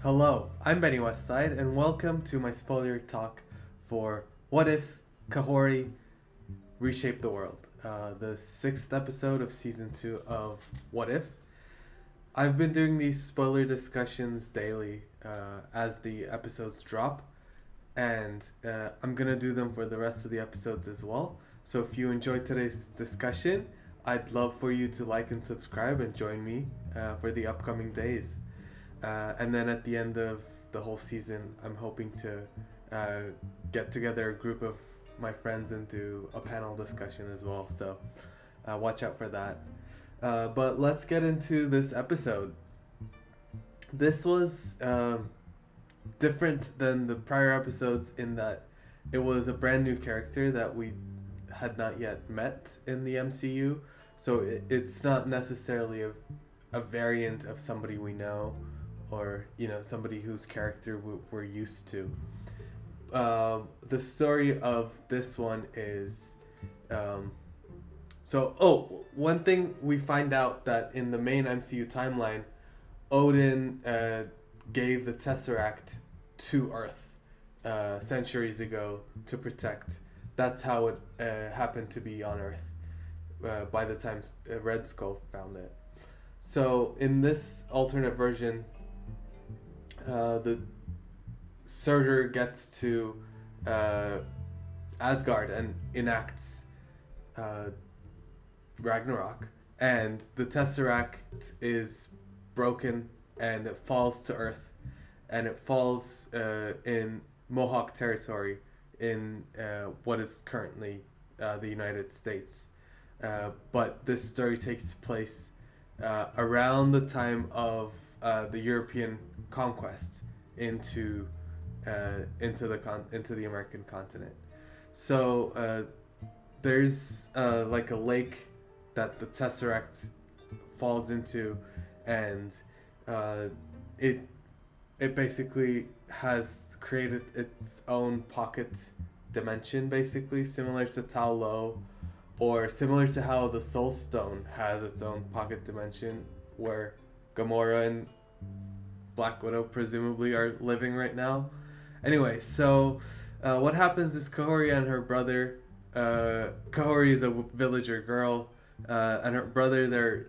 Hello, I'm Benny Westside, and welcome to my spoiler talk for What If Kahori Reshaped the World, the sixth episode of season 2 of What If. I've been doing these spoiler discussions daily as the episodes drop, and I'm gonna do them for the rest of the episodes as well. So if you enjoyed today's discussion, I'd love for you to like and subscribe and join me for the upcoming days. And then at the end of the whole season, I'm hoping to uh, get together a group of my friends and do a panel discussion as well. So watch out for that. But let's get into this episode. This was different than the prior episodes in that it was a brand new character that we had not yet met in the MCU. So it's not necessarily a variant of somebody we know or somebody whose character we're used to. The story of this one is one thing we find out that in the main MCU timeline, Odin gave the Tesseract to Earth centuries ago to protect. That's how it happened to be on Earth by the time Red Skull found it. So in this alternate version, the Surtur gets to Asgard and enacts Ragnarok, and the Tesseract is broken and it falls to Earth, and it falls in Mohawk territory in what is currently the United States. But this story takes place around the time of the European conquest into the American continent. So there's like a lake that the Tesseract falls into, and it basically has created its own pocket dimension, basically similar to Ta Lo, or similar to how the Soul Stone has its own pocket dimension, where Gamora and Black Widow presumably are living right now. Anyway, so what happens is Kahori and her brother, Kahori is a villager girl, and her brother, they're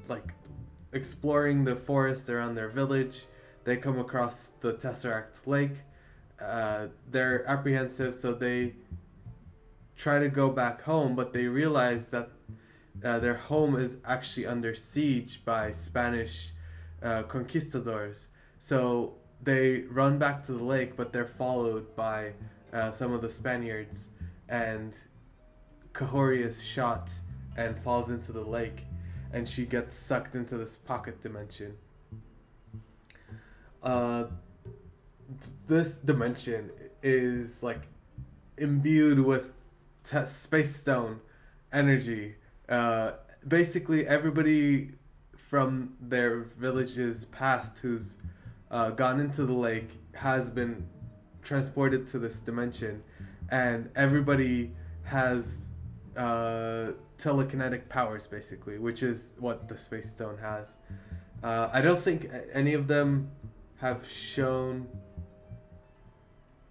like exploring the forest around their village. They come across the Tesseract Lake. They're apprehensive, so they try to go back home, but they realize that their home is actually under siege by Spanish conquistadors. So they run back to the lake, but they're followed by some of the Spaniards, and Kahori is shot and falls into the lake, and she gets sucked into this pocket dimension. Uh, this dimension is like imbued with space stone energy. Basically, everybody from their villages past who's gone into the lake has been transported to this dimension, and everybody has telekinetic powers, basically, which is what the space stone has. I don't think any of them have shown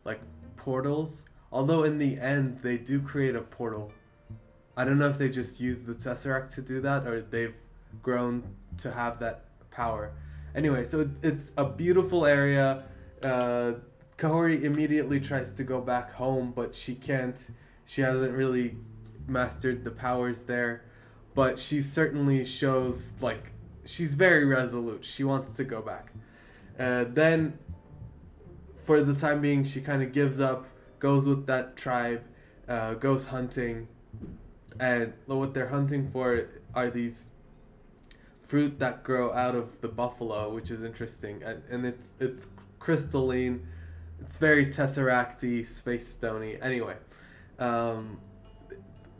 like portals, although in the end they do create a portal. I don't know if they just use the Tesseract to do that, or they've grown to have that power. Anyway, so it's a beautiful area. Kahori immediately tries to go back home, but she can't. She hasn't really mastered the powers there, but she certainly shows like she's very resolute. She wants to go back. Then, for the time being, she kind of gives up, goes with that tribe, goes hunting, and what they're hunting for are these fruit that grow out of the buffalo, which is interesting, and it's crystalline, it's very tesseracty, space stony. Anyway, um,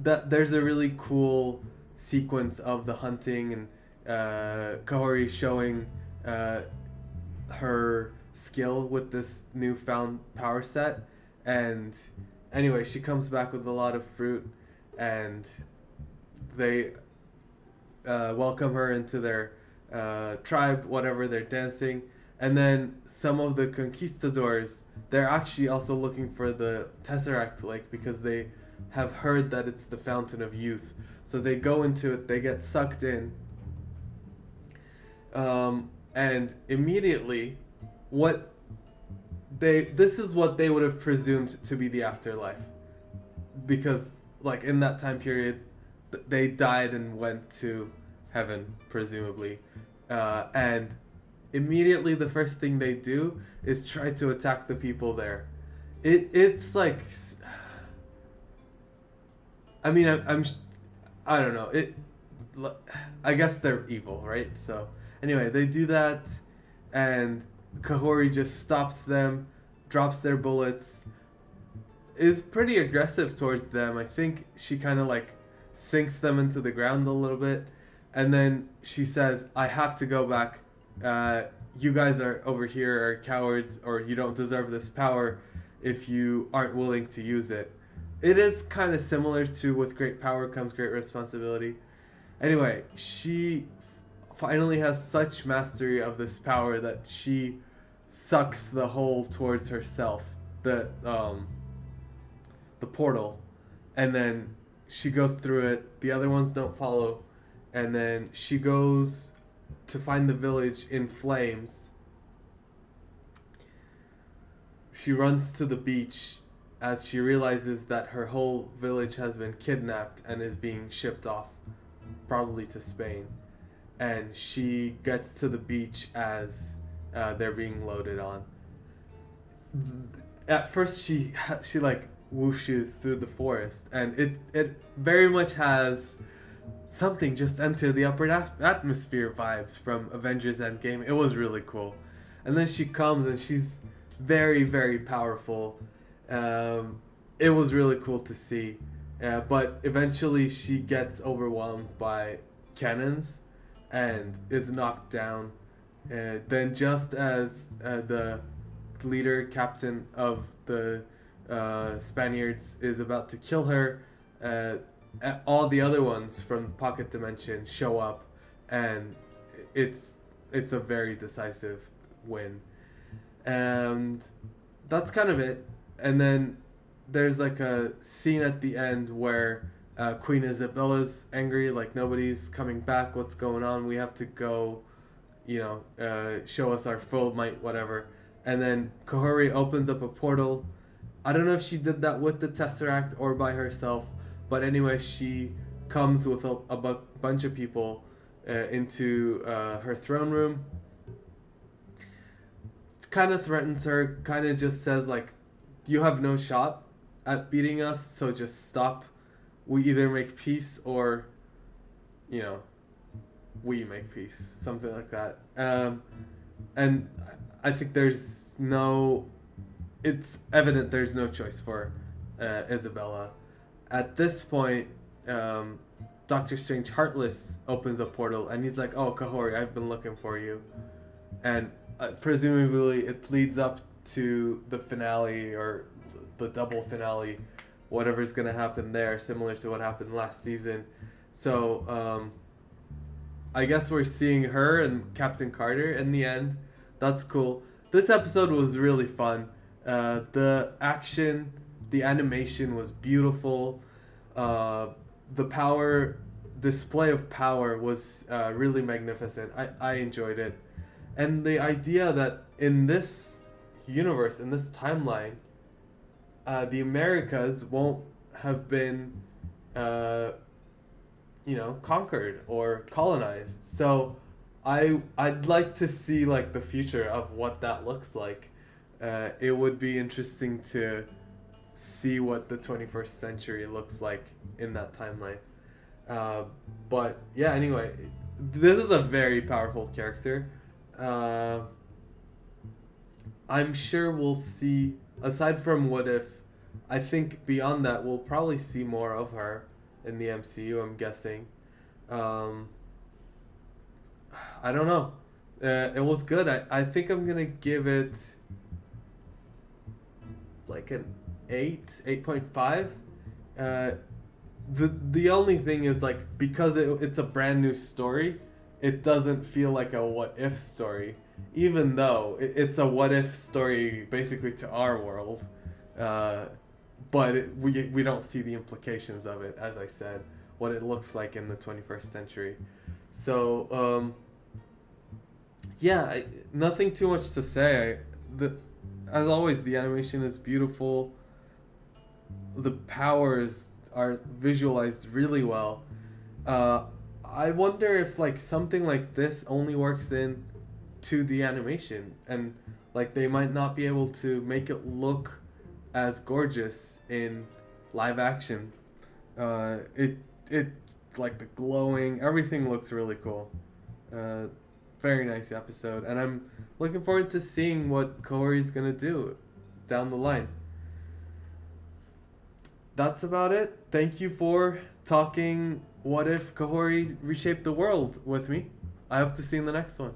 that there's a really cool sequence of the hunting, and Kahori showing her skill with this newfound power set, and anyway, she comes back with a lot of fruit, and they welcome her into their tribe, whatever, they're dancing, And then some of the conquistadors, they're actually also looking for the Tesseract Lake because they have heard that it's the fountain of youth. So they go into it, they get sucked in, and immediately, what this is what they would have presumed to be the afterlife, because like in that time period, they died and went to heaven presumably, and immediately the first thing they do is try to attack the people there. It's like, I mean, I don't know. I guess they're evil, right? So anyway, they do that, and Kahori just stops them, drops their bullets, is pretty aggressive towards them. I think she kind of like sinks them into the ground a little bit, and then she says, "I have to go back. You guys are over here are cowards, or you don't deserve this power if you aren't willing to use it." It is kind of similar to "with great power comes great responsibility." Anyway, she finally has such mastery of this power that she sucks the hole towards herself, the portal, and then she goes through it. The other ones don't follow, and then she goes to find the village in flames. She runs to the beach as she realizes that her whole village has been kidnapped and is being shipped off, probably to Spain. And she gets to the beach as they're being loaded on. At first, she like whooshes through the forest, and it very much has something just enter the upper atmosphere vibes from Avengers Endgame. It was really cool. And then she comes and she's very, very powerful. It was really cool to see. But eventually she gets overwhelmed by cannons and is knocked down. Then just as the leader, captain of the Spaniards is about to kill her, all the other ones from Pocket Dimension show up, and it's a very decisive win. And that's kind of it. And then there's like a scene at the end where Queen Isabella's angry, like nobody's coming back, what's going on, we have to go, show us our full might, whatever. And then Kahori opens up a portal. I don't know if she did that with the Tesseract or by herself, but anyway, she comes with a bunch of people into her throne room. Kind of threatens her, kind of just says like, you have no shot at beating us, so just stop. We either make peace or, we make peace. Something like that. And I think it's evident there's no choice for Isabella. At this point, Doctor Strange Heartless opens a portal, and he's like, "Oh, Kahori, I've been looking for you." And presumably it leads up to the finale, or the double finale, whatever's going to happen there, similar to what happened last season. So I guess we're seeing her and Captain Carter in the end. That's cool. This episode was really fun. The action, the animation was beautiful. The display of power was really magnificent. I enjoyed it. And the idea that in this universe, in this timeline, the Americas won't have been, conquered or colonized. So I'd like to see like the future of what that looks like. It would be interesting to see what the 21st century looks like in that timeline. But yeah, anyway, this is a very powerful character. I'm sure we'll see, aside from What If, I think beyond that we'll probably see more of her in the MCU, I'm guessing. I don't know. It was good. I think I'm gonna give it like an 8.5. The only thing is like, because it's a brand new story, it doesn't feel like a What If story. even though it's a what if story basically to our world, uh, but we don't see the implications of it, as I said, what it looks like in the 21st century. So, yeah, nothing too much to say. As always, the animation is beautiful. The powers are visualized really well. Uh, I wonder if like something like this only works in 2D animation, and like they might not be able to make it look as gorgeous in live action. It like the glowing, everything looks really cool. Uh, Very nice episode, and I'm looking forward to seeing what Corey's gonna do down the line. That's about it. Thank you for talking What If Kahori Reshaped the World with me. I hope to see you in the next one.